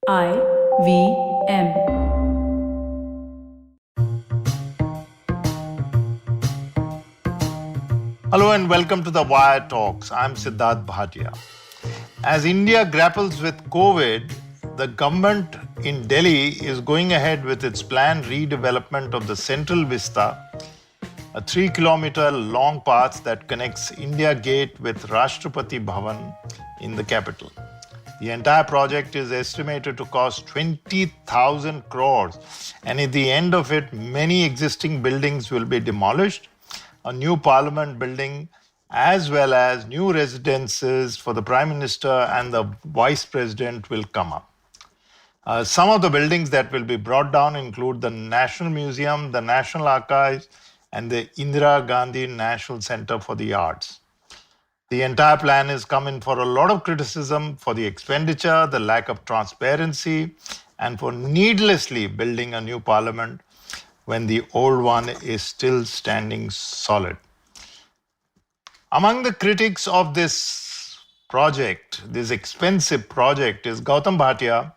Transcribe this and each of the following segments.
IVM. Hello and welcome to the Wire Talks. I'm Sidharth Bhatia. As India grapples with COVID, the government in Delhi is going ahead with its planned redevelopment of the Central Vista, a 3-kilometer long path that connects India Gate with Rashtrapati Bhawan in the capital. The entire project is estimated to cost 20,000 crores, and at the end of it, many existing buildings will be demolished. A new parliament building, as well as new residences for the Prime Minister and the Vice President will come up. Some of the buildings that will be brought down include the National Museum, the National Archives, and the Indira Gandhi National Centre for the Arts. The entire plan is coming for a lot of criticism for the expenditure, the lack of transparency, and for needlessly building a new parliament when the old one is still standing solid. Among the critics of this project, this expensive project, is Gautam Bhatia,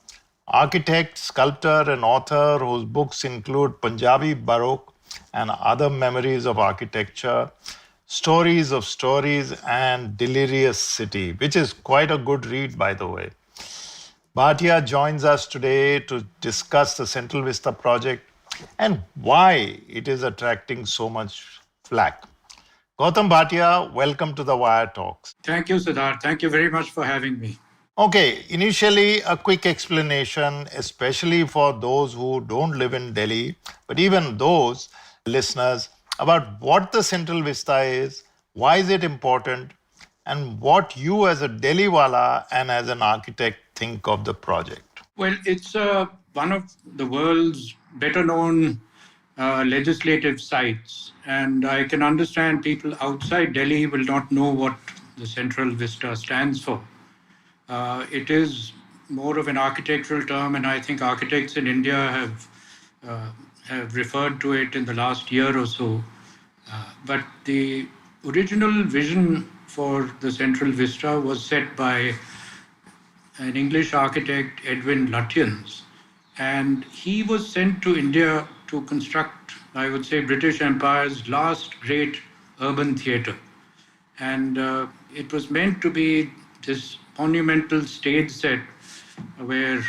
architect, sculptor, and author whose books include Punjabi, Baroque, and other memories of architecture, Stories of Stories, and Delirious City, which is quite a good read, by the way. Bhatia joins us today to discuss the Central Vista project and why it is attracting so much flack. Gautam Bhatia, welcome to the Wire Talks. Thank you, Siddharth. Thank you very much for having me. Okay, initially a quick explanation, especially for those who don't live in Delhi, but even those listeners, about what the Central Vista is, why is it important, and what you as a Delhiwala and as an architect think of the project. Well, it's one of the world's better known legislative sites, and I can understand people outside Delhi will not know what the Central Vista stands for. It is more of an architectural term, and I think architects in India have referred to it in the last year or so. But the original vision for the Central Vista was set by an English architect, Edwin Lutyens, and he was sent to India to construct, I would say, British Empire's last great urban theatre. And it was meant to be this monumental stage set where,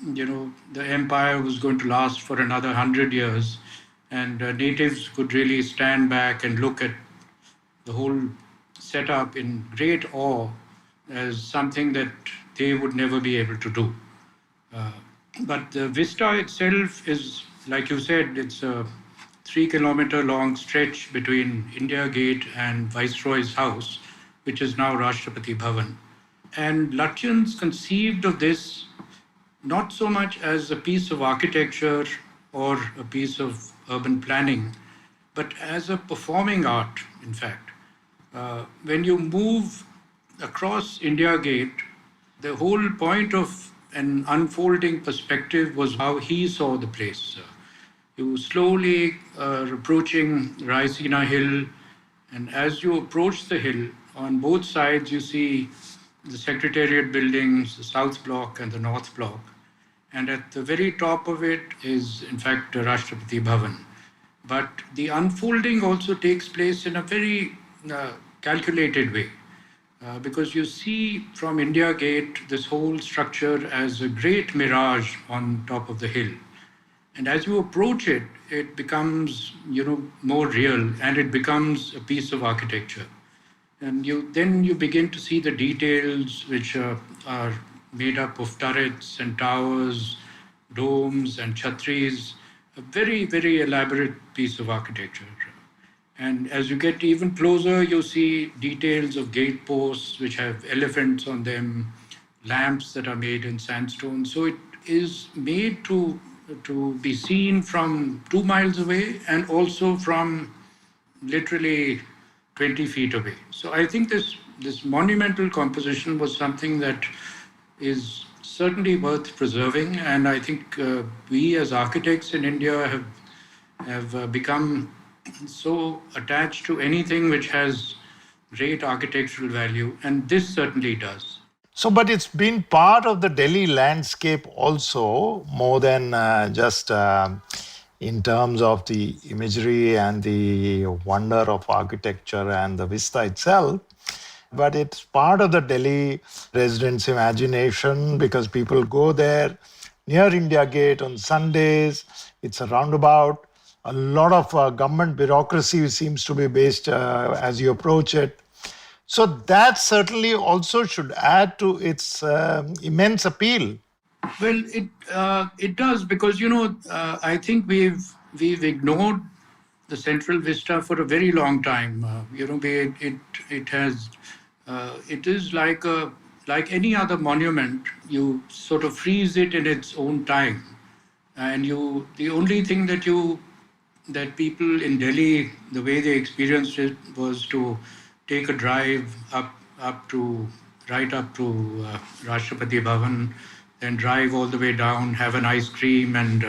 the empire was going to last for another 100 years, and natives could really stand back and look at the whole setup in great awe as something that they would never be able to do. But the vista itself is, like you said, it's a 3-kilometer long stretch between India Gate and Viceroy's house, which is now Rashtrapati Bhawan. And Lutyens conceived of this not so much as a piece of architecture or a piece of urban planning, but as a performing art, in fact. When you move across India Gate, the whole point of an unfolding perspective was how he saw the place. You slowly approaching Raisina Hill, and as you approach the hill, on both sides you see the Secretariat buildings, the South Block and the North Block. And at the very top of it is, in fact, Rashtrapati Bhawan. But the unfolding also takes place in a very calculated way. Because you see from India Gate this whole structure as a great mirage on top of the hill. And as you approach it, it becomes, more real, and it becomes a piece of architecture. And then you begin to see the details which are made up of turrets and towers, domes and chhatris, a very, very elaborate piece of architecture. And as you get even closer, you see details of gate posts which have elephants on them, lamps that are made in sandstone. So it is made to be seen from 2 miles away and also from literally 20 feet away. So I think this monumental composition was something that is certainly worth preserving. And I think we as architects in India have become so attached to anything which has great architectural value, and this certainly does. So, but it's been part of the Delhi landscape also, more than just in terms of the imagery and the wonder of architecture and the vista itself. But it's part of the Delhi residents' imagination because people go there near India Gate on Sundays. It's a roundabout. A lot of government bureaucracy seems to be based as you approach it. So that certainly also should add to its immense appeal. Well, it does because I think we've ignored the Central Vista for a very long time. It has it is like any other monument. You sort of freeze it in its own time, and the only thing that people in Delhi, the way they experienced it was to take a drive up to right up to Rashtrapati Bhawan, then drive all the way down, have an ice cream, and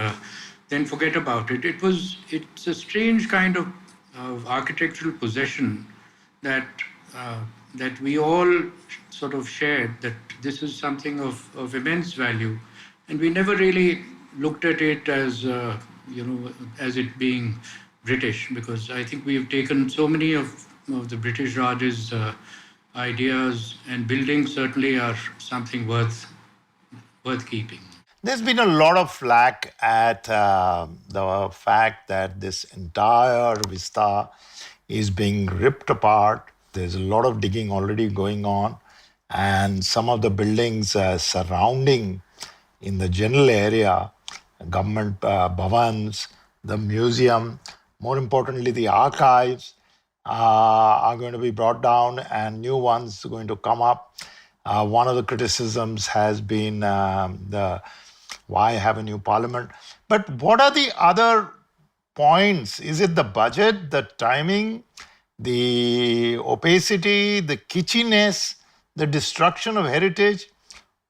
then forget about it. It's a strange kind of architectural possession that that we all sort of shared, that this is something of immense value, and we never really looked at it as as it being British, because I think we've taken so many of the British Raj's ideas, and buildings certainly are something worth keeping. There's been a lot of flack at the fact that this entire vista is being ripped apart. There's a lot of digging already going on, and some of the buildings surrounding in the general area, government bhavans, the museum, more importantly, the archives, are going to be brought down and new ones are going to come up. One of the criticisms has been the why have a new parliament? But what are the other points? Is it the budget, the timing, the opacity, the kitschiness, the destruction of heritage,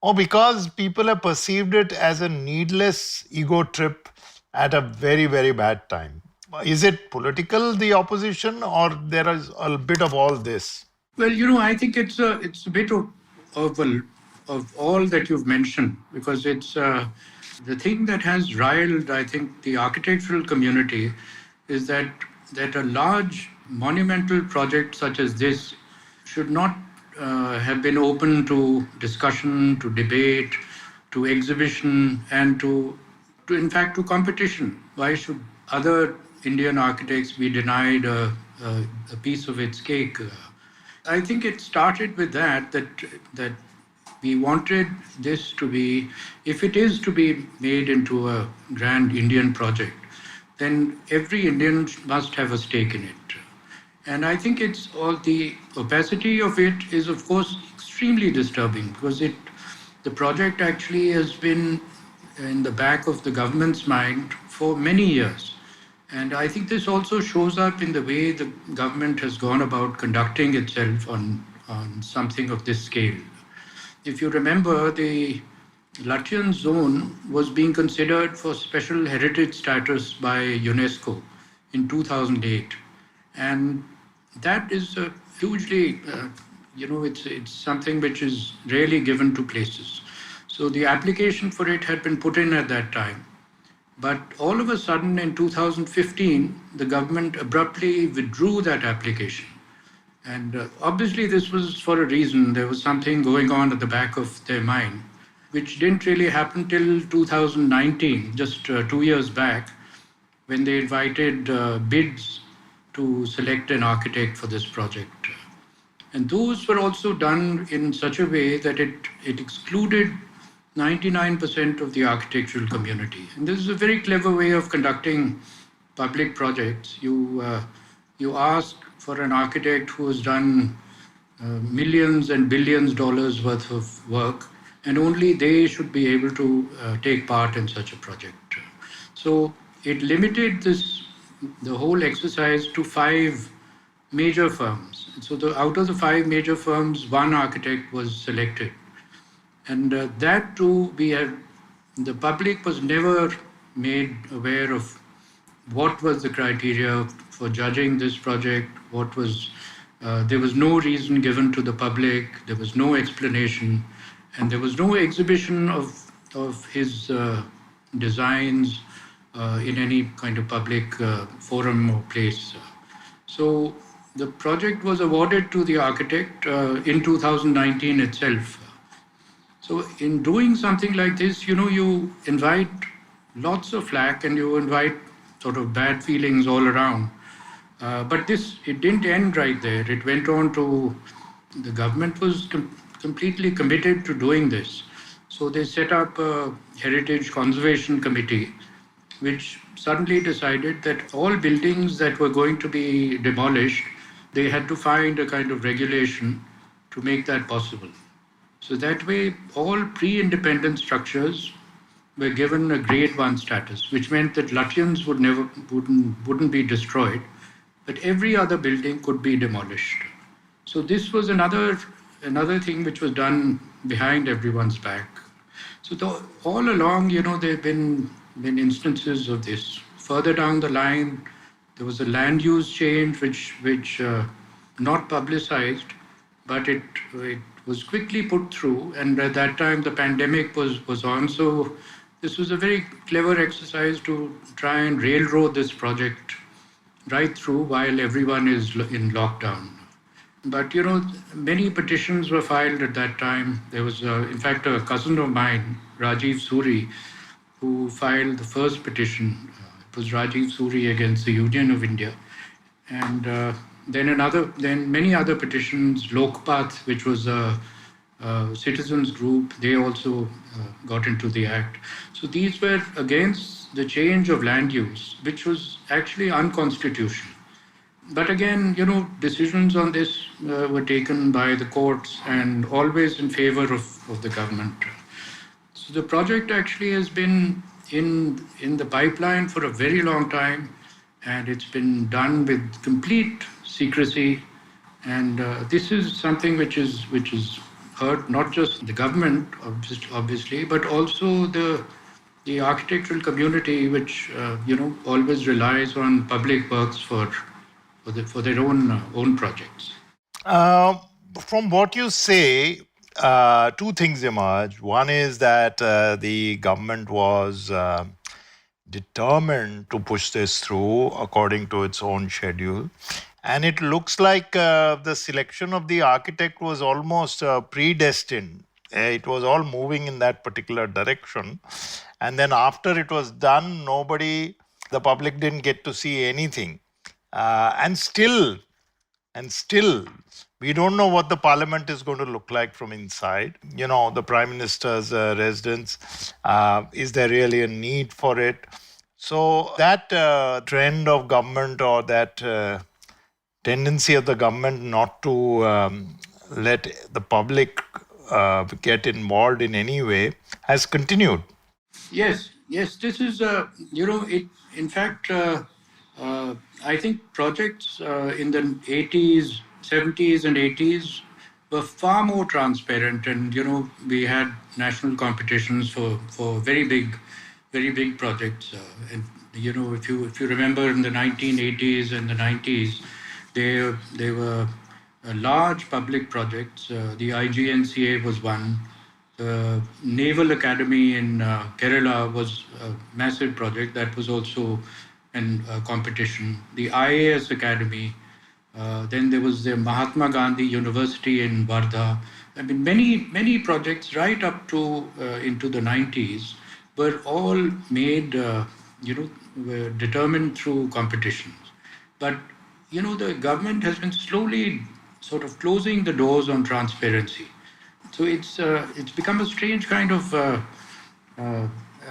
or because people have perceived it as a needless ego trip at a very, very bad time? Is it political, the opposition, or there is a bit of all this? Well, I think it's a bit of all that you've mentioned, because it's the thing that has riled, I think, the architectural community is that a large monumental project such as this should not have been open to discussion, to debate, to exhibition, and to in fact to competition. Why should other Indian architects be denied a piece of its cake? I think it started with that we wanted this to be, if it is to be made into a grand Indian project, then every Indian must have a stake in it. And I think it's all the opacity of it is, of course, extremely disturbing, because the project actually has been in the back of the government's mind for many years. And I think this also shows up in the way the government has gone about conducting itself on something of this scale. If you remember, the Lutyens zone was being considered for special heritage status by UNESCO in 2008. And that is a hugely, it's something which is rarely given to places. So the application for it had been put in at that time. But all of a sudden in 2015, the government abruptly withdrew that application. And obviously this was for a reason. There was something going on at the back of their mind, which didn't really happen till 2019, just 2 years back, when they invited bids to select an architect for this project. And those were also done in such a way that it excluded 99% of the architectural community. And this is a very clever way of conducting public projects. You ask for an architect who has done millions and billions dollars worth of work, and only they should be able to take part in such a project. So it limited the whole exercise to 5 major firms. So out of the 5 major firms, 1 architect was selected. And that too, the public was never made aware of what was the criteria for judging this project, there was no reason given to the public, there was no explanation. And there was no exhibition of his designs in any kind of public forum or place. So the project was awarded to the architect in 2019 itself. So in doing something like this, you invite lots of flack and you invite sort of bad feelings all around. But it didn't end right there. It went on to, the government was completely committed to doing this. So they set up a Heritage Conservation Committee, which suddenly decided that all buildings that were going to be demolished, they had to find a kind of regulation to make that possible. So that way, all pre-independent structures were given a Grade 1 status, which meant that Lutyens wouldn't be destroyed, but every other building could be demolished. So this was another thing which was done behind everyone's back. So all along, there have been instances of this. Further down the line, there was a land use change which not publicized, but it was quickly put through. And at that time, the pandemic was on. So this was a very clever exercise to try and railroad this project right through while everyone is in lockdown. But, many petitions were filed at that time. There was, in fact, a cousin of mine, Rajiv Suri, who filed the first petition. It was Rajiv Suri against the Union of India. And then many other petitions, Lokpath, which was a citizens group, they also got into the act. So these were against the change of land use, which was actually unconstitutional. But again, decisions on this were taken by the courts and always in favor of the government. So the project actually has been in the pipeline for a very long time, and it's been done with complete secrecy. And this is something which is hurt not just the government, obviously, but also the architectural community, which always relies on public works for their own projects. From what you say, two things emerge. One is that the government was determined to push this through according to its own schedule. And it looks like the selection of the architect was almost predestined. It was all moving in that particular direction. And then after it was done, the public didn't get to see anything. And still, we don't know what the parliament is going to look like from inside. The prime minister's residence, is there really a need for it? So that trend of government, or that tendency of the government not to let the public get involved in any way, has continued. Yes, this is, in fact, I think projects in the 80s, 70s and 80s were far more transparent, and, we had national competitions for very big projects. And, if you remember in the 1980s and the 90s, there were large public projects. The IGNCA was one. The Naval Academy in Kerala was a massive project that was also a competition. The IAS Academy. Then there was the Mahatma Gandhi University in Wardha. I mean, many projects right up to into the 90s were all made, were determined through competitions. But, the government has been slowly sort of closing the doors on transparency. So it's become a strange kind of a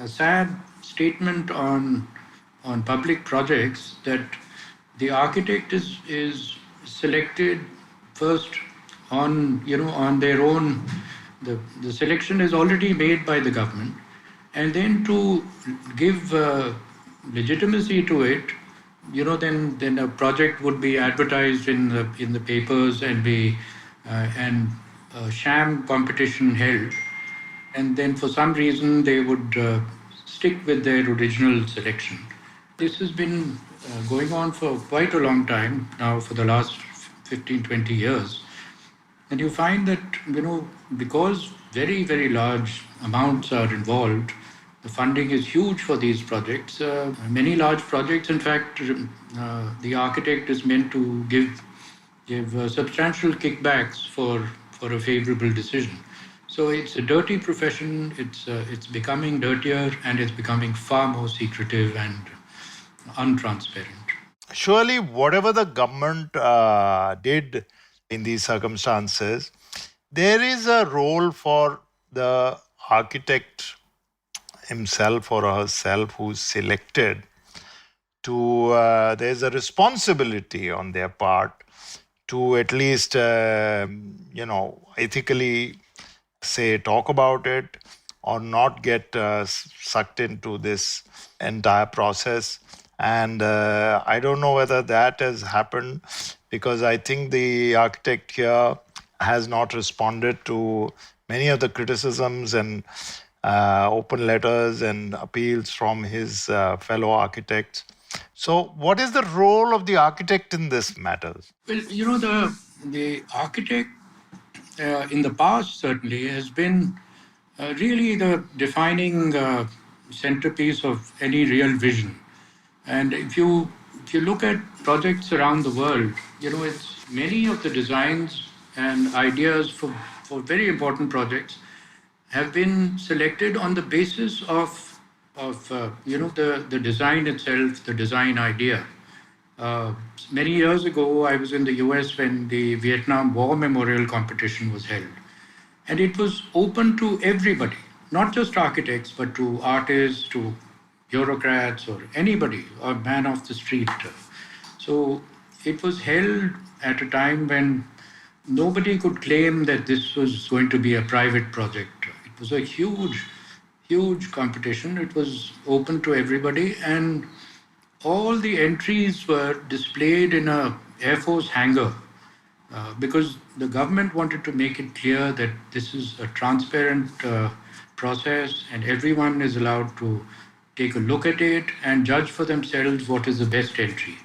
sad statement on public projects that the architect is selected first on their own. The selection is already made by the government, and then to give legitimacy to it, then a project would be advertised in the papers and be and sham competition held, and then for some reason they would stick with their original selection. This has been going on for quite a long time now, for the last 15-20 years. And you find that, because very, very large amounts are involved. The funding is huge for these projects. Many large projects, in fact, the architect is meant to give substantial kickbacks for a favorable decision. So it's a dirty profession. It's becoming dirtier, and it's becoming far more secretive and untransparent. Surely, whatever the government did in these circumstances, there is a role for the architect himself or herself who's selected to, there's a responsibility on their part to at least, ethically say, talk about it or not get sucked into this entire process. And I don't know whether that has happened, because I think the architect here has not responded to many of the criticisms and open letters and appeals from his fellow architects. So, what is the role of the architect in this matter? Well, the architect in the past certainly has been really the defining centerpiece of any real vision. And if you look at projects around the world, it's many of the designs and ideas for very important projects have been selected on the basis of the design itself, the design idea. Many years ago, I was in the US when the Vietnam War Memorial Competition was held. And it was open to everybody, not just architects, but to artists, to bureaucrats, or anybody, or man off the street. So it was held at a time when nobody could claim that this was going to be a private project. It was a huge, huge competition. It was open to everybody, and all the entries were displayed in a Air Force hangar because the government wanted to make it clear that this is a transparent process and everyone is allowed to take a look at it and judge for themselves what is the best entry.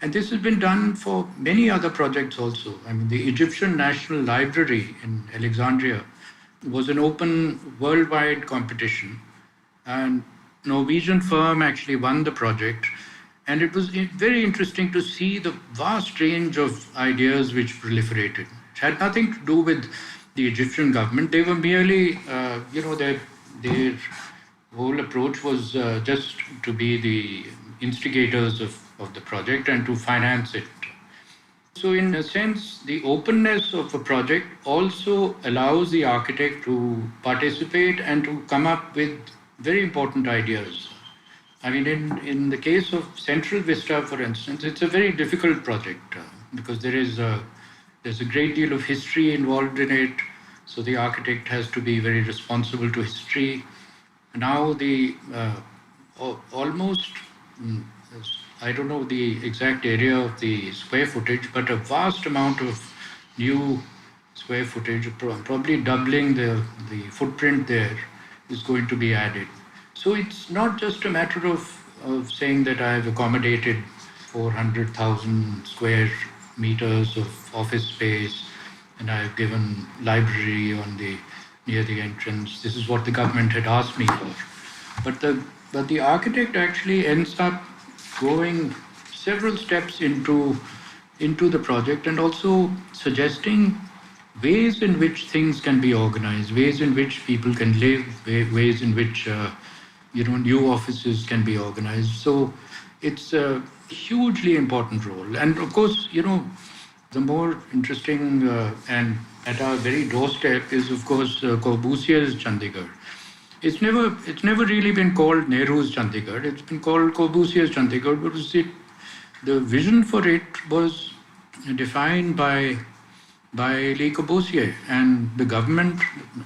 And this has been done for many other projects also. I mean, the Egyptian National Library in Alexandria was an open worldwide competition, and Norwegian firm actually won the project. And it was very interesting to see the vast range of ideas which proliferated. It had nothing to do with the Egyptian government. They were merely, their whole approach was just to be the instigators of the project and to finance it. So in a sense, the openness of a project also allows the architect to participate and to come up with very important ideas. I mean, in the case of Central Vista, for instance, it's a very difficult project because there's a great deal of history involved in it. So the architect has to be very responsible to history. Now the almost, I don't know the exact area of the square footage, but a vast amount of new square footage, probably doubling the footprint there, is going to be added. So it's not just a matter of saying that I've accommodated 400,000 square meters of office space and I've given library near the entrance. This is what the government had asked me for. But the architect actually ends up going several steps into the project and also suggesting ways in which things can be organized, ways in which people can live, ways in which new offices can be organized. So it's a hugely important role. And of course, the more interesting and at our very doorstep is, of course, Corbusier's Chandigarh. It's never really been called Nehru's Chandigarh. It's been called Corbusier's Chandigarh because the vision for it was defined by Le Corbusier, and the government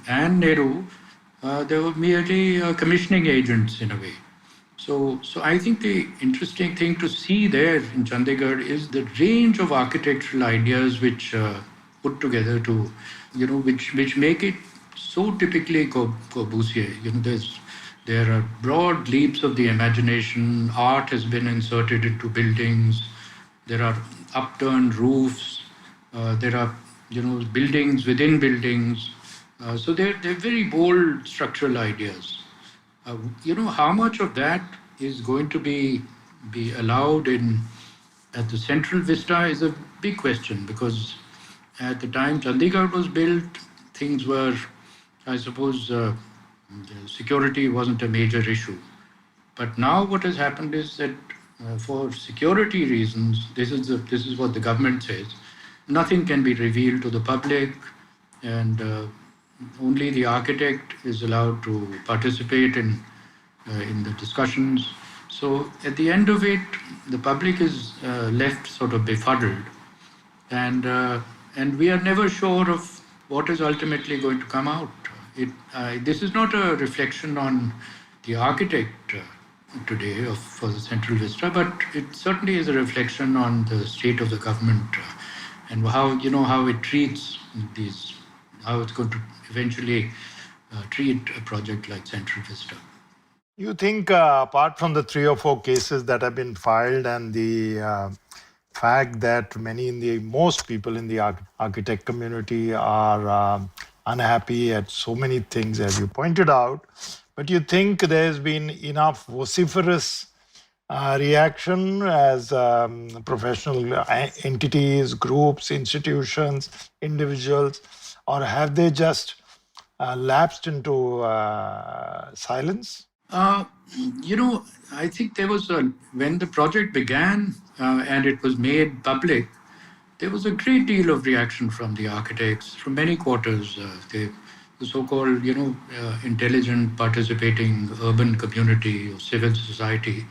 and Nehru. They were merely commissioning agents in a way. So I think the interesting thing to see there in Chandigarh is the range of architectural ideas which put together to, which make it so typically Corbusier. There are broad leaps of the imagination. Art has been inserted into buildings. There are upturned roofs. There are buildings within buildings. So they're very bold structural ideas. How much of that is going to be allowed in at the Central Vista is a big question, because at the time Chandigarh was built, things were, I suppose, the security wasn't a major issue. But now what has happened is that for security reasons, this is what the government says, nothing can be revealed to the public, and only the architect is allowed to participate in the discussions. So at the end of it, the public is left sort of befuddled, and we are never sure of what is ultimately going to come out. This is not a reflection on the architect today for the Central Vista, but it certainly is a reflection on the state of the government and how it treats these, how it's going to eventually treat a project like Central Vista. You think, apart from the 3 or 4 cases that have been filed and the fact that most people in the architect community are unhappy at so many things, as you pointed out, but you think there's been enough vociferous reaction as professional entities, groups, institutions, individuals, or have they just lapsed into silence? I think there was when the project began and it was made public, there was a great deal of reaction from the architects from many quarters. The so-called, intelligent, participating urban community or civil society,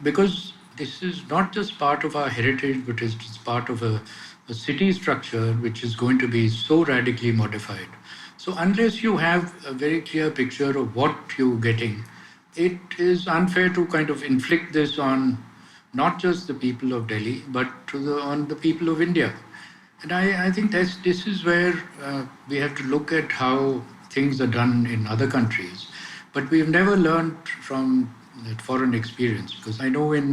because this is not just part of our heritage, but it's part of a city structure which is going to be so radically modified. So unless you have a very clear picture of what you're getting, it is unfair to kind of inflict this on not just the people of Delhi, but on the people of India. And I think this is where we have to look at how things are done in other countries. But we've never learned from that foreign experience, because I know in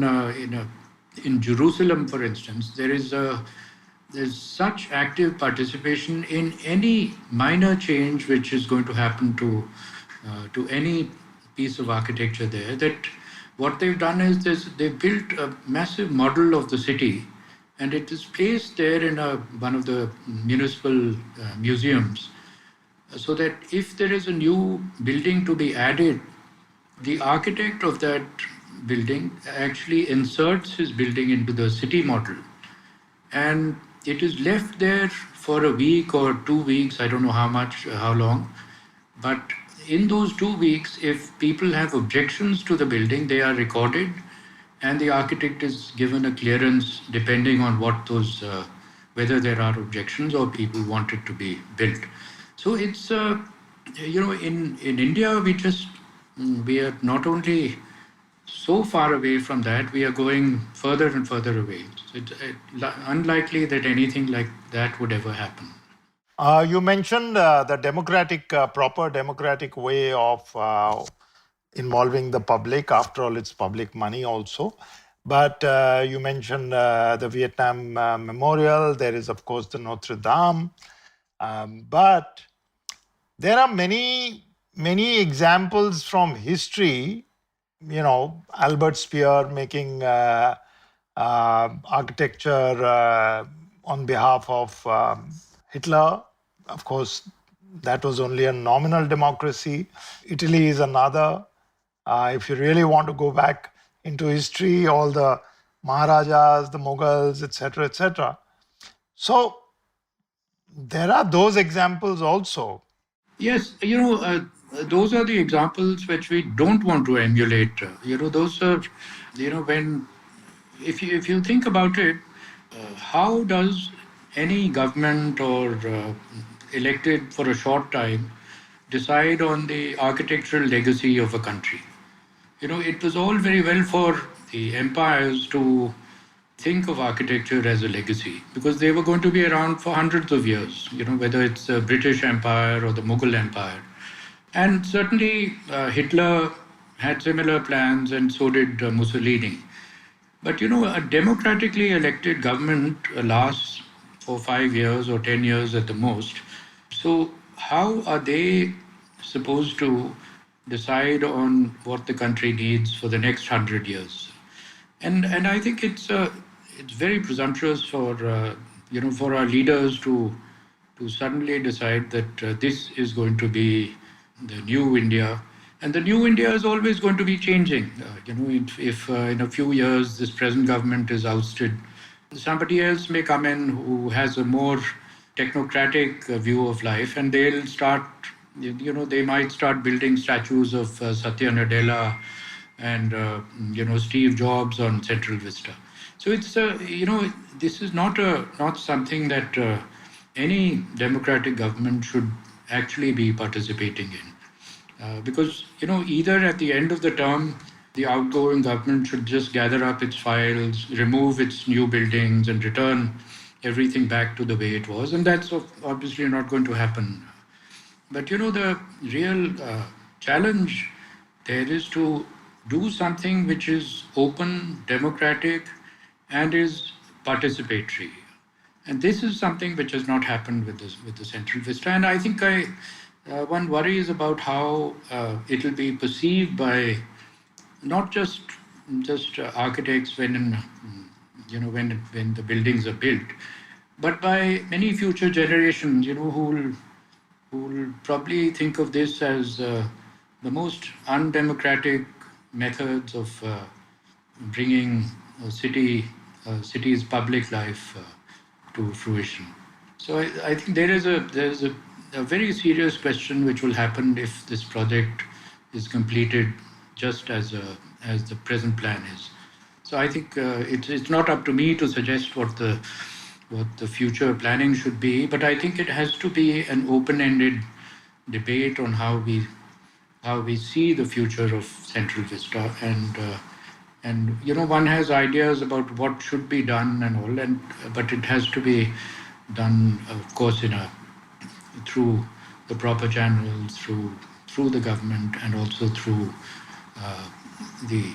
Jerusalem, for instance, there's such active participation in any minor change which is going to happen to any piece of architecture there, that what they've done is they've built a massive model of the city, and it is placed there in one of the municipal museums, so that if there is a new building to be added, the architect of that building actually inserts his building into the city model, and it is left there for a week or 2 weeks, I don't know how long, but in those 2 weeks, if people have objections to the building, they are recorded, and the architect is given a clearance depending on whether there are objections or people want it to be built. So it's, in India, we are not only so far away from that, we are going further and further away. So it's unlikely that anything like that would ever happen. You mentioned the proper democratic way of involving the public. After all, it's public money also. But you mentioned the Vietnam Memorial. There is, of course, the Notre Dame. But there are many examples from history. Albert Speer making architecture on behalf of Hitler. Of course, that was only a nominal democracy. Italy is another. If you really want to go back into history, all the Maharajas, the Mughals, etc., etc. So there are those examples also. Yes, those are the examples which we don't want to emulate. Those are, if you think about it, how does any government or elected for a short time decide on the architectural legacy of a country? It was all very well for the empires to think of architecture as a legacy, because they were going to be around for hundreds of years, whether it's the British Empire or the Mughal Empire. And certainly Hitler had similar plans, and so did Mussolini. But, a democratically elected government lasts for 5 years or 10 years at the most. So how are they supposed to decide on what the country needs for the next 100 years? And I think it's very presumptuous for for our leaders to suddenly decide that this is going to be the new India. And the new India is always going to be changing. If in a few years this present government is ousted, somebody else may come in who has a more technocratic view of life, and they'll start, they might start building statues of Satya Nadella and, Steve Jobs on Central Vista. So it's, this is not something that any democratic government should actually be participating in. Because, either at the end of the term, the outgoing government should just gather up its files, remove its new buildings, and return everything back to the way it was. And that's obviously not going to happen. But, the real challenge there is to do something which is open, democratic, and is participatory. And this is something which has not happened with the Central Vista. And I think one worries about how it will be perceived by not just architects when the buildings are built, but by many future generations, who will probably think of this as the most undemocratic methods of bringing city's public life to fruition. So I think there's a very serious question which will happen if this project is completed just as the present plan is. So I think it's not up to me to suggest what the future planning should be, but I think it has to be an open-ended debate on how we see the future of Central Vista, and one has ideas about what should be done and all, but it has to be done, of course, through the proper channels, through the government, and also through the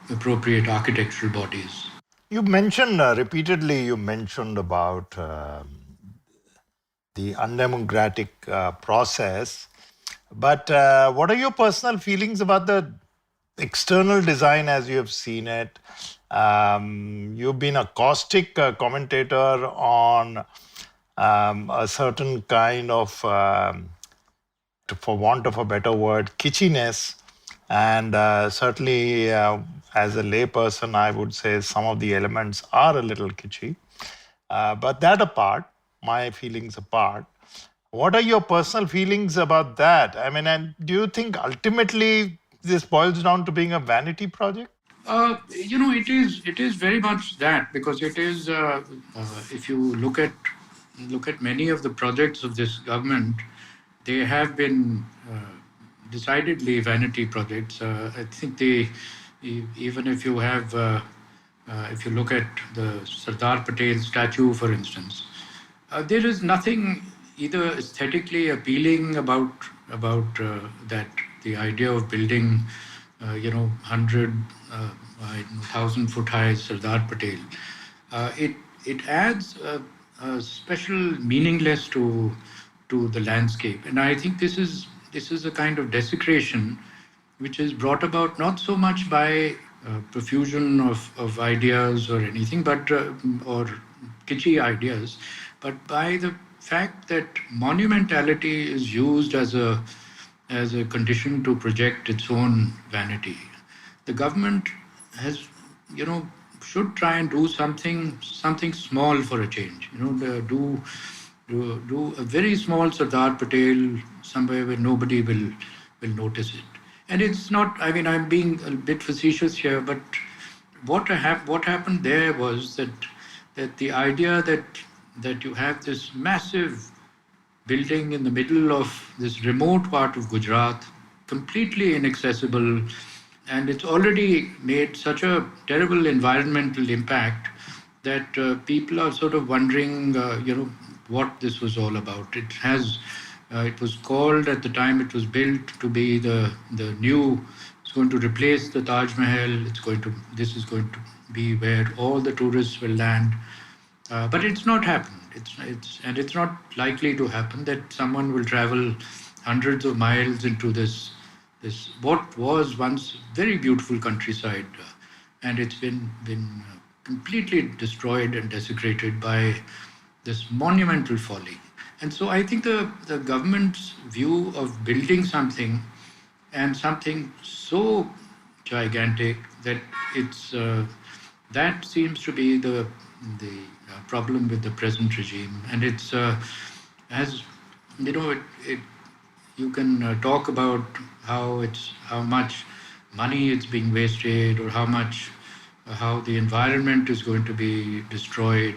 appropriate architectural bodies. You mentioned repeatedly, about the undemocratic process. But what are your personal feelings about the external design as you have seen it? You've been a caustic commentator on a certain kind of, for want of a better word, kitschiness. And certainly, as a layperson, I would say some of the elements are a little kitschy. But that apart, my feelings apart, what are your personal feelings about that? I mean, and do you think ultimately this boils down to being a vanity project? It is very much that, because it is. If you look at many of the projects of this government, they have been decidedly vanity projects. I think even if you look at the Sardar Patel statue, for instance, there is nothing either aesthetically appealing about that. The idea of building, 1,000-foot high Sardar Patel, it adds a special meaningless to the landscape, and I think this is a kind of desecration which is brought about not so much by profusion of ideas or anything, but or kitschy ideas, but by the fact that monumentality is used as a condition to project its own vanity. The government should try and do something small for a change. Do a very small Sardar Patel somewhere where nobody will notice it. And it's not, I mean, I'm being a bit facetious here, but what happened there was that the idea that you have this massive building in the middle of this remote part of Gujarat, completely inaccessible, and it's already made such a terrible environmental impact that people are sort of wondering, what this was all about. It was called at the time it was built to be the new. It's going to replace the Taj Mahal. This is going to be where all the tourists will land. But it's not happened. It's not likely to happen that someone will travel hundreds of miles into this what was once very beautiful countryside, and it's been completely destroyed and desecrated by this monumental folly. And so I think the government's view of building something, and something so gigantic, that it's that seems to be the problem with the present regime. And it's as you know, it you can talk about how much money it's being wasted, or how the environment is going to be destroyed.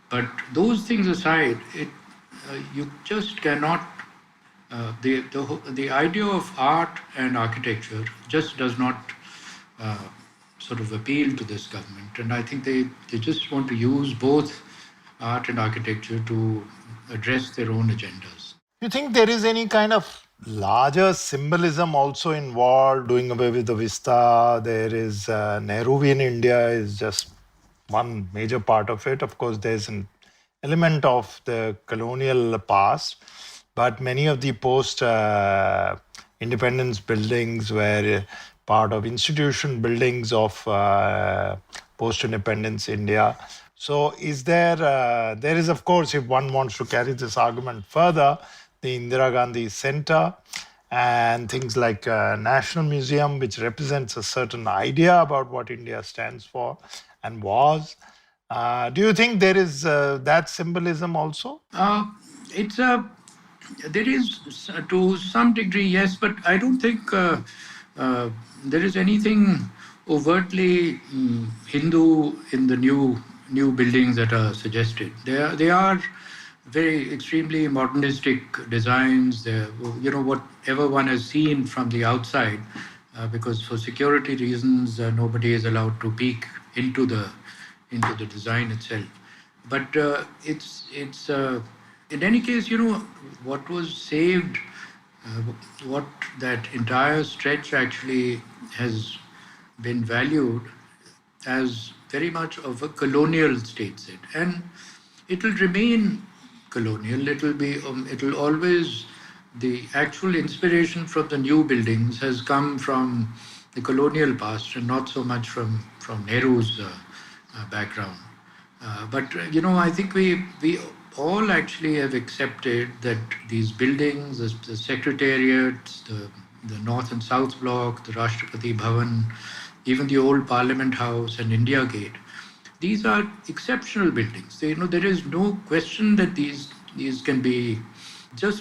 But those things aside, you just cannot. The idea of art and architecture just does not sort of appeal to this government, and I think they just want to use both art and architecture to address their own agendas. You think there is any kind of larger symbolism also involved, doing away with the vista? There is Nehruvian India is just one major part of it. Of course, there's an element of the colonial past, but many of the post independence buildings were part of institution buildings of post independence India. So, is there is, of course, if one wants to carry this argument further, the Indira Gandhi Centre and things like National Museum, which represents a certain idea about what India stands for and was. Do you think there is that symbolism also? It's a There is to some degree, yes, but I don't think there is anything overtly Hindu in the new buildings that are suggested. They are very extremely modernistic designs. Whatever one has seen from the outside, because for security reasons, nobody is allowed to peek into the design itself. But it's in any case, what was saved, what that entire stretch actually has been valued as very much of a colonial state set, and it will remain colonial. It'll always, the actual inspiration from the new buildings has come from the colonial past and not so much from Nehru's background. But I think we all actually have accepted that these buildings, the secretariats, the North and South Block, the Rashtrapati Bhawan, even the old Parliament House and India Gate, these are exceptional buildings. There is no question that these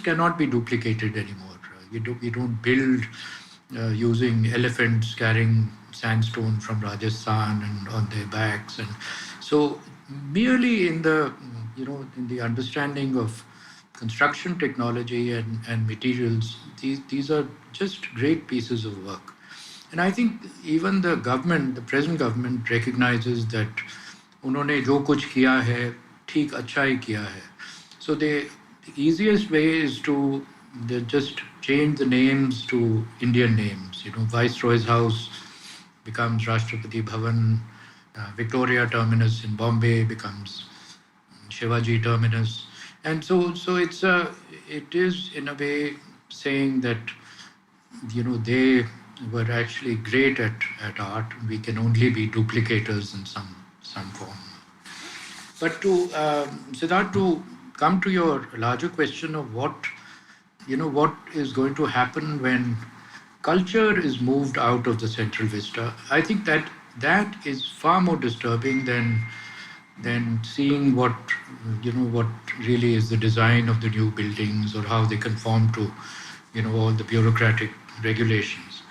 cannot be duplicated anymore. You don't build using elephants carrying sandstone from Rajasthan and on their backs, and so merely in the understanding of construction technology and materials, these are just great pieces of work. And I think even the present government recognizes that उन्होंने जो कुछ किया है ठीक अच्छा ही किया है. So the easiest way is to just change the names to Indian names. Viceroy's House becomes Rashtrapati Bhavan, Victoria Terminus in Bombay becomes Shivaji Terminus, and so it is in a way saying that they were actually great at art. We can only be duplicators in some form. But to Siddharth, to come to your larger question of what is going to happen when culture is moved out of the Central Vista, I think that is far more disturbing than seeing what really is the design of the new buildings or how they conform to all the bureaucratic regulations.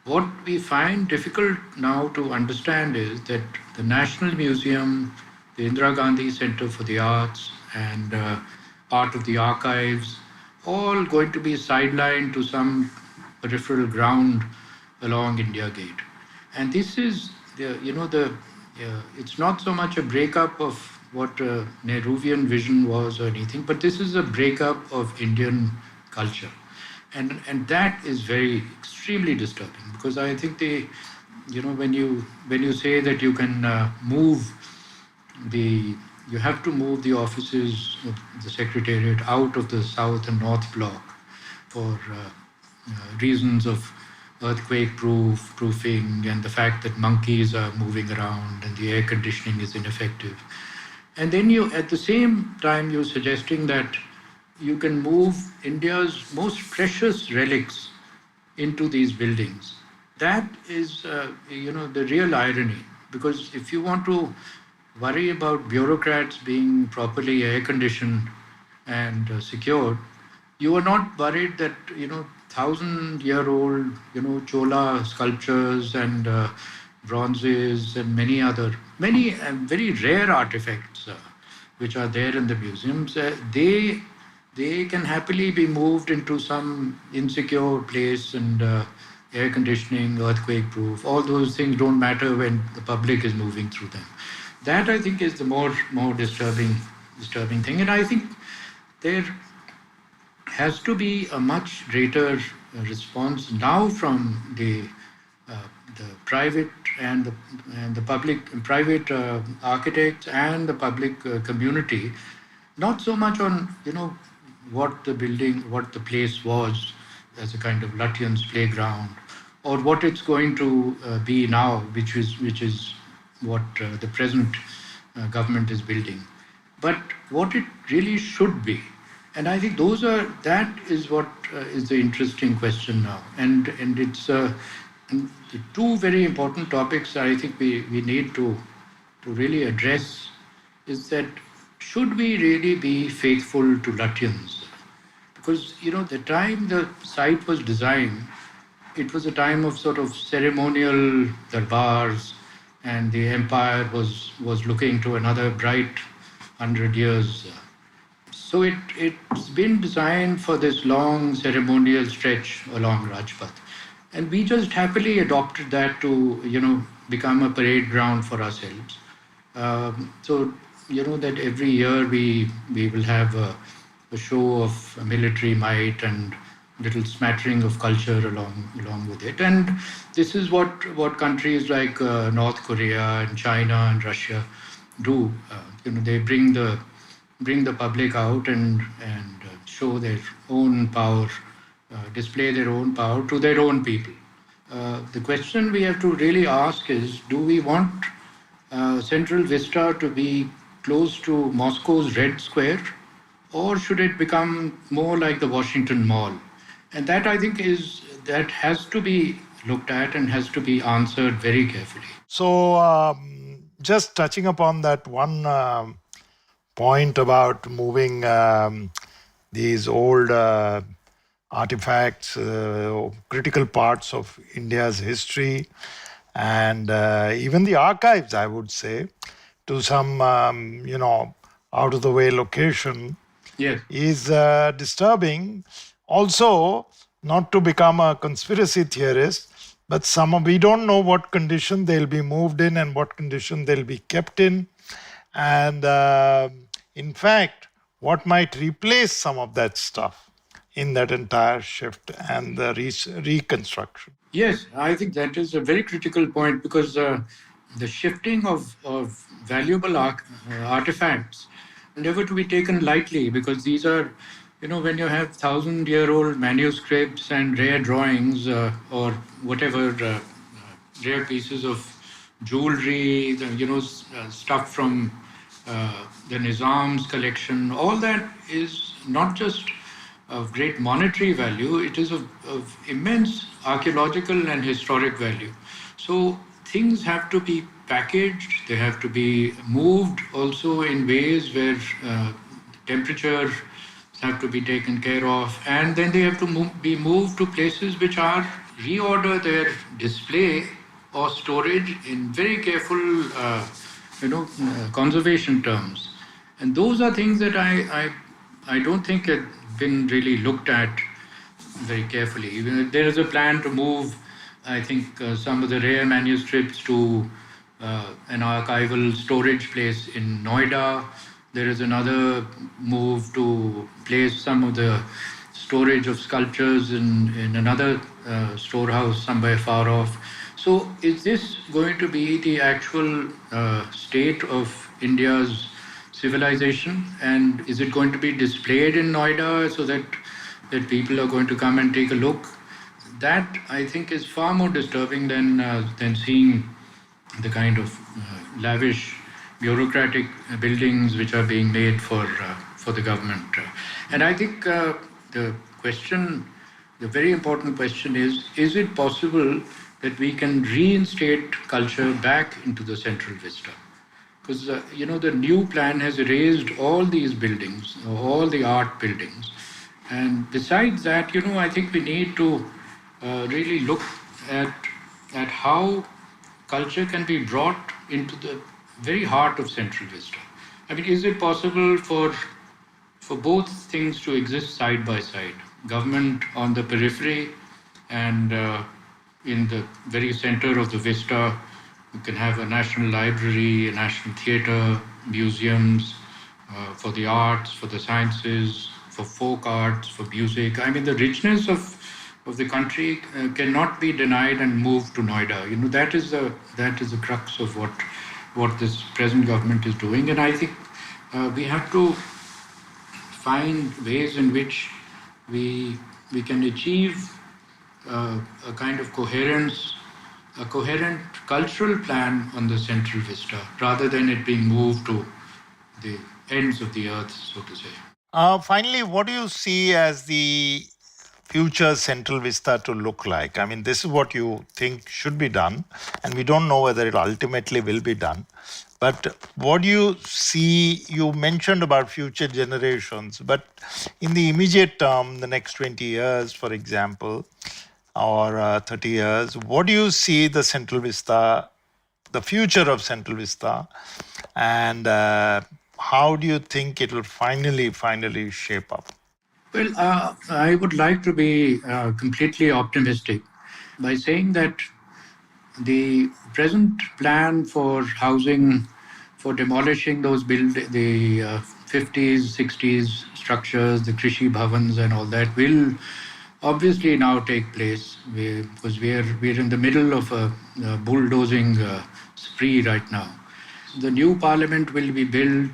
What we find difficult now to understand is that the National Museum, the Indira Gandhi Centre for the Arts, and part of the archives, all going to be sidelined to some peripheral ground along India Gate. And this is it's not so much a breakup of what a Nehruvian vision was or anything, but this is a breakup of Indian culture. And that is very extremely disturbing, because I think when you say that you can move the you have to move the offices of the Secretariat out of the South and North Block for reasons of proofing and the fact that monkeys are moving around and the air conditioning is ineffective. And then you, at the same time, you're suggesting that you can move India's most precious relics into these buildings. That is, the real irony. Because if you want to worry about bureaucrats being properly air conditioned and secured, you are not worried that 1,000-year-old Chola sculptures and bronzes and many very rare artifacts which are there in the museums. They can happily be moved into some insecure place and air conditioning, earthquake proof. All those things don't matter when the public is moving through them. That, I think, is the more disturbing thing. And I think there has to be a much greater response now from the private and the public, private architects and the public community, not so much on what the place was as a kind of Lutyens playground, or what it's going to be now, which is what the present government is building, but what it really should be. And I think that is what is the interesting question now. And it's the two very important topics I think we need to really address is that should we really be faithful to Lutyens? Because, the time the site was designed, it was a time of sort of ceremonial darbars, and the empire was looking to another bright 100 years. So it's been designed for this long ceremonial stretch along Rajpath. And we just happily adopted that to, become a parade ground for ourselves. So, that every year we will have a show of military might and little smattering of culture along with it. And this is what countries like North Korea and China and Russia do. They bring the public out and show their own power, display their own power to their own people. The question we have to really ask is, do we want Central Vista to be close to Moscow's Red Square, or should it become more like the Washington Mall? And that, I think, that has to be looked at and has to be answered very carefully. So, just touching upon that one point about moving these old artifacts, critical parts of India's history, and even the archives, I would say, to some, out of the way location, yes, is disturbing. Also, not to become a conspiracy theorist, but we don't know what condition they'll be moved in and what condition they'll be kept in. And in fact, what might replace some of that stuff in that entire shift and the reconstruction. Yes, I think that is a very critical point, because the shifting of valuable artifacts never to be taken lightly, because these are, when you have 1,000-year-old manuscripts and rare drawings or whatever rare pieces of jewelry, stuff from the Nizam's collection, all that is not just of great monetary value, it is of immense archaeological and historic value. So things have to be packaged, they have to be moved also in ways where temperature have to be taken care of, and then they have to be moved to places which are reorder their display or storage in very careful conservation terms. And those are things that I don't think have been really looked at very carefully. There is a plan to move, I think, some of the rare manuscripts to an archival storage place in Noida. There is another move to place some of the storage of sculptures in another storehouse somewhere far off. So is this going to be the actual state of India's civilization? And is it going to be displayed in Noida so that people are going to come and take a look? That, I think, is far more disturbing than seeing the kind of lavish bureaucratic buildings which are being made for the government. And I think the question, the very important question is it possible that we can reinstate culture back into the Central Vista? Because, the new plan has erased all these buildings, all the art buildings. And besides that, I think we need to really look at how culture can be brought into the very heart of Central Vista. I mean, is it possible for both things to exist side by side? Government on the periphery and in the very center of the Vista, you can have a national library, a national theatre, museums for the arts, for the sciences, for folk arts, for music. I mean, the richness of the country cannot be denied and moved to Noida. That is the crux of what this present government is doing. And I think we have to find ways in which we can achieve a kind of coherence, a coherent cultural plan on the Central Vista, rather than it being moved to the ends of the earth, so to say. Finally, what do you see as the future Central Vista to look like? I mean, this is what you think should be done, and we don't know whether it ultimately will be done. But what do you see? You mentioned about future generations, but in the immediate term, the next 20 years, for example, or 30 years, what do you see the Central Vista, the future of Central Vista, and how do you think it will finally shape up? Well, I would like to be completely optimistic by saying that the present plan for housing, for demolishing those the 50s, 60s structures, the Krishi Bhavans and all that will obviously now take place because we're in the middle of a bulldozing spree right now. The new parliament will be built.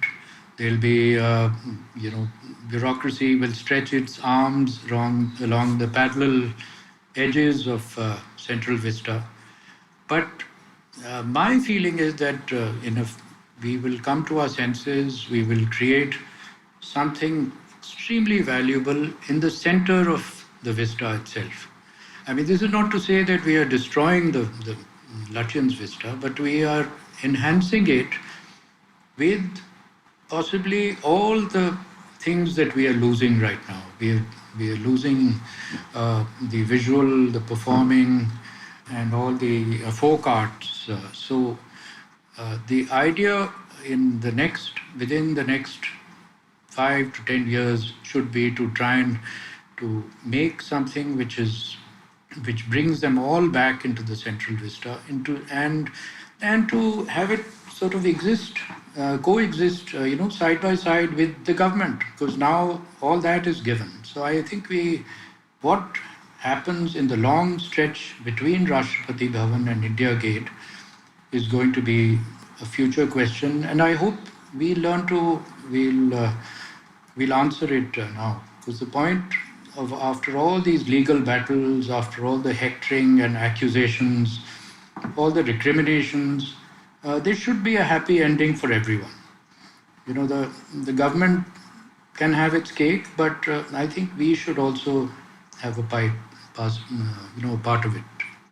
There'll be, bureaucracy will stretch its arms along the parallel edges of Central Vista. But my feeling is that we will come to our senses, we will create something extremely valuable in the center of the Vista itself. I mean, this is not to say that we are destroying the Lutyens Vista, but we are enhancing it with possibly all the things that we are losing right now. We are losing the visual, the performing, and all the folk arts. So the idea within the next 5 to 10 years should be to try and to make something which brings them all back into the Central Vista, and to have it sort of coexist, side by side with the government, because now all that is given. So I think what happens in the long stretch between Rashtrapati Bhawan and India Gate is going to be a future question, and I hope we'll answer it now, because the point of, after all these legal battles, after all the hectoring and accusations, all the recriminations, there should be a happy ending for everyone. The government can have its cake, but I think we should also have a part of it.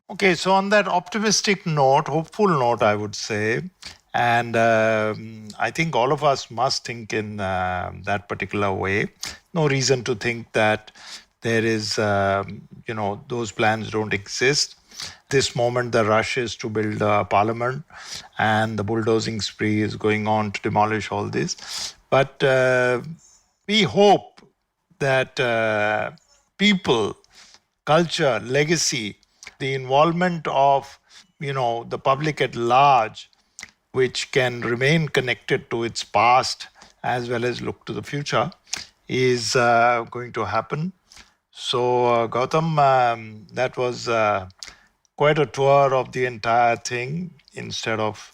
Okay, so on that optimistic note, hopeful note, I would say, and I think all of us must think in that particular way. No reason to think that there is, those plans don't exist. This moment, the rush is to build a parliament, and the bulldozing spree is going on to demolish all this. But we hope that people, culture, legacy, the involvement of the public at large, which can remain connected to its past as well as look to the future, is going to happen. So Gautam, that was quite a tour of the entire thing, instead of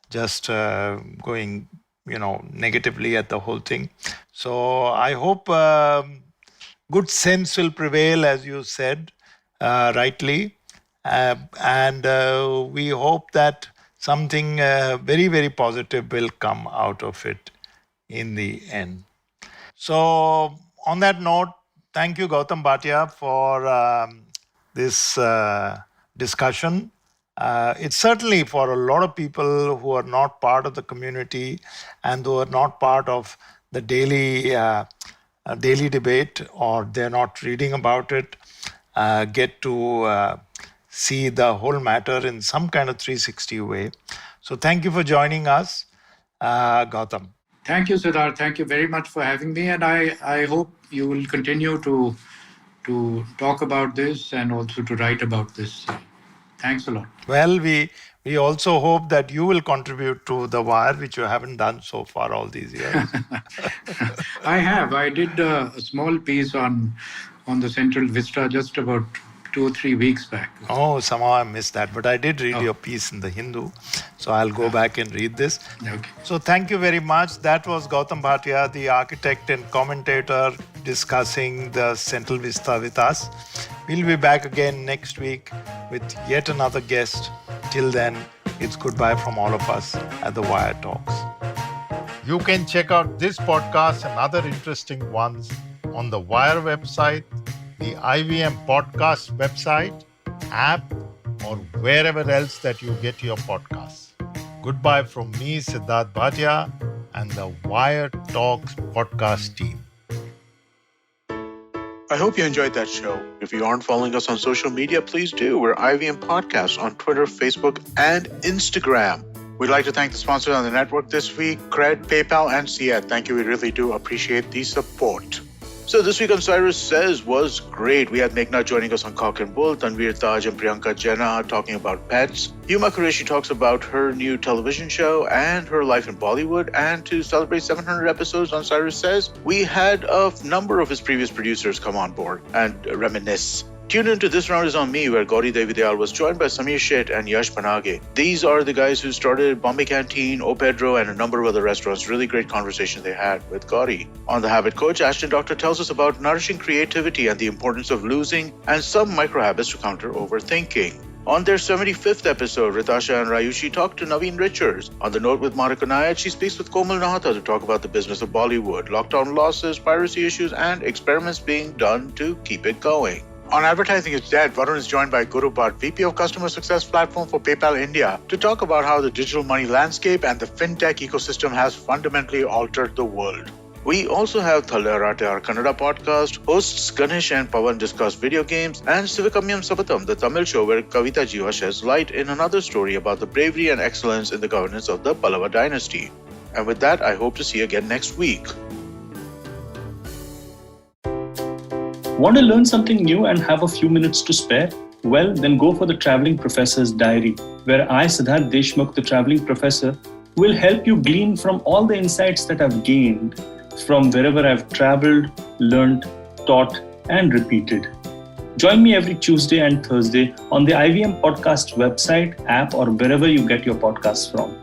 just going negatively at the whole thing. So I hope good sense will prevail, as you said, rightly. And we hope that something very, very positive will come out of it in the end. So, on that note, thank you, Gautam Bhatia, for this discussion. It's certainly for a lot of people who are not part of the community and who are not part of the daily debate, or they're not reading about it, get to see the whole matter in some kind of 360 way. So thank you for joining us, Gautam. Thank you, Sidharth. Thank you very much for having me. And I hope you will continue to talk about this and also to write about this. Thanks a lot. Well, we also hope that you will contribute to The Wire, which you haven't done so far all these years. I have. I did a small piece on the Central Vista just about 2 or 3 weeks back. Oh, somehow I missed that. But I did read your piece in the Hindu. So I'll go back and read this. Okay. So thank you very much. That was Gautam Bhatia, the architect and commentator, discussing the Central Vista with us. We'll be back again next week with yet another guest. Till then, it's goodbye from all of us at The Wire Talks. You can check out this podcast and other interesting ones on the Wire website, the IVM podcast website, app, or wherever else that you get your podcasts. Goodbye from me, Sidharth Bhatia, and the Wire Talks podcast team. I hope you enjoyed that show. If you aren't following us on social media, please do. We're IVM Podcasts on Twitter, Facebook, and Instagram. We'd like to thank the sponsors on the network this week, Cred, PayPal, and Siet. Thank you. We really do appreciate the support. So this week on Cyrus Says was great. We had Meghna joining us on Cock and Bull, Tanveer Taj and Priyanka Jena talking about pets. Huma Qureshi talks about her new television show and her life in Bollywood. And to celebrate 700 episodes on Cyrus Says, we had a number of his previous producers come on board and reminisce. Tune into This Round Is On Me, where Gauri Devi Dayal was joined by Samir Sheth and Yash Panage. These are the guys who started Bombay Canteen, O Pedro, and a number of other restaurants. Really great conversations they had with Gauri. On The Habit Coach, Ashton Doctor tells us about nourishing creativity and the importance of losing and some micro habits to counter overthinking. On their 75th episode, Ritasha and Rayushi talk to Naveen Richards. On The Note with Monica Nayat, she speaks with Komal Nahata to talk about the business of Bollywood, lockdown losses, piracy issues, and experiments being done to keep it going. On Advertising is Dead, Varun is joined by Guru Bhatt, VP of Customer Success Platform for PayPal India, to talk about how the digital money landscape and the fintech ecosystem has fundamentally altered the world. We also have Thalarate, our Kannada podcast. Hosts Ganesh and Pawan discuss video games, and Sivakamyam Sabatam, the Tamil show where Kavita Jiva sheds light in another story about the bravery and excellence in the governance of the Pallava dynasty. And with that, I hope to see you again next week. Want to learn something new and have a few minutes to spare? Well, then go for the Traveling Professor's Diary, where I, Sidharth Deshmukh, the Traveling Professor, will help you glean from all the insights that I've gained from wherever I've traveled, learned, taught, and repeated. Join me every Tuesday and Thursday on the IVM Podcast website, app, or wherever you get your podcasts from.